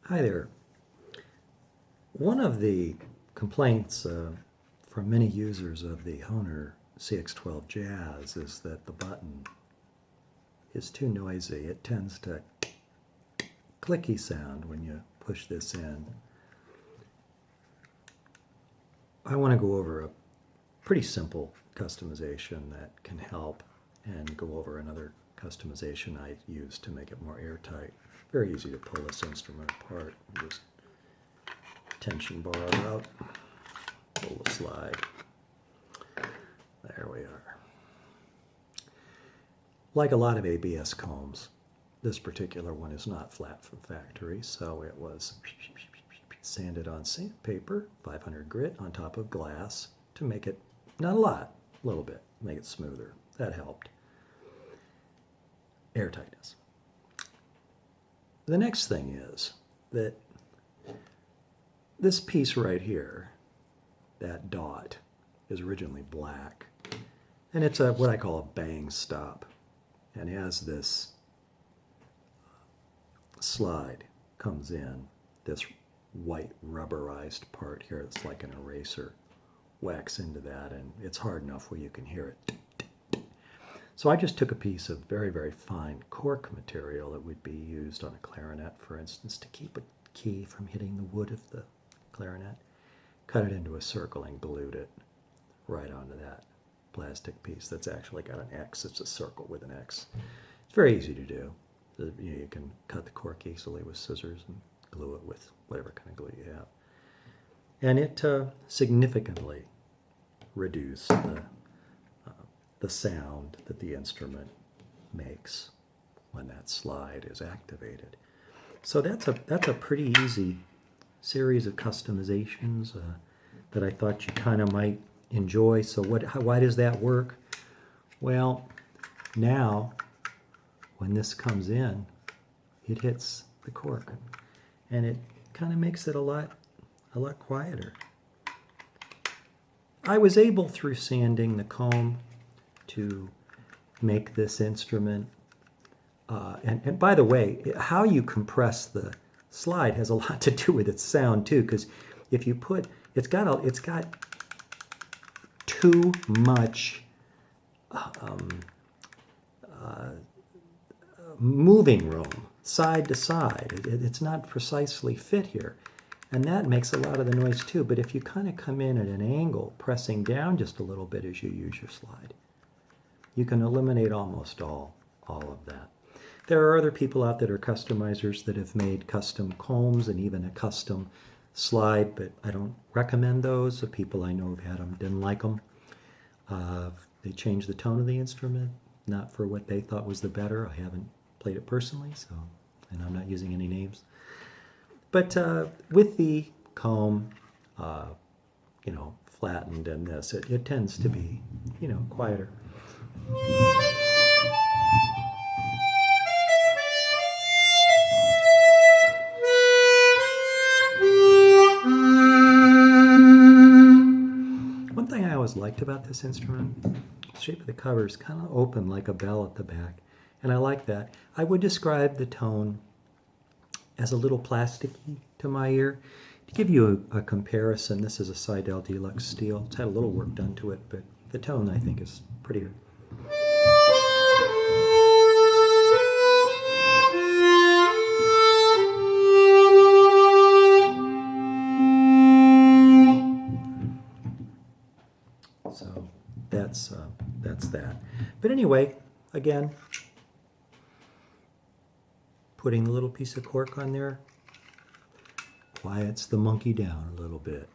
Hi there. One of the complaints from many users of the Hohner CX12 Jazz is that the button is too noisy. It tends to clicky sound when you push this in. I want to go over a pretty simple customization that can help, and go over another customization I used to make it more airtight. Very easy to pull this instrument apart. Just tension bar out, pull the slide. There we are. Like a lot of ABS combs, this particular one is not flat from factory, so it was sanded on sandpaper, 500 grit on top of glass to make it, not a lot, a little bit, make it smoother. That helped. Airtightness. The next thing is that this piece right here, that dot, is originally black, and it's what I call a bang stop, and as this slide comes in, this white rubberized part here, it's like an eraser, whacks into that, and it's hard enough where you can hear it. So I just took a piece of very, very fine cork material that would be used on a clarinet, for instance, to keep a key from hitting the wood of the clarinet, cut it into a circle and glued it right onto that plastic piece that's actually got an X. It's a circle with an X. It's very easy to do. You can cut the cork easily with scissors and glue it with whatever kind of glue you have. And it significantly reduced the sound that the instrument makes when that slide is activated. So that's a pretty easy series of customizations that I thought you kind of might enjoy. So why does that work? Well, now when this comes in, it hits the cork, and it kind of makes it a lot quieter. I was able, through sanding the comb, to make this instrument, and by the way, how you compress the slide has a lot to do with its sound too, because if you put, it's got too much moving room side to side. It's not precisely fit here, and that makes a lot of the noise too. But if you kind of come in at an angle, pressing down just a little bit as you use your slide, you can eliminate almost all of that. There are other people out that are customizers that have made custom combs and even a custom slide, but I don't recommend those. The people I know have had them didn't like them. They changed the tone of the instrument, not for what they thought was the better. I haven't played it personally, so, and I'm not using any names. But with the comb, flattened and this, it tends to be, quieter. One thing I always liked about this instrument, the shape of the cover is kind of open like a bell at the back, and I like that. I would describe the tone as a little plasticky to my ear. To give you a comparison, this is a Seidel Deluxe steel. It's had a little work done to it, but the tone, I think, is prettier. So that's that. But anyway, again, putting the little piece of cork on there quiets the monkey down a little bit.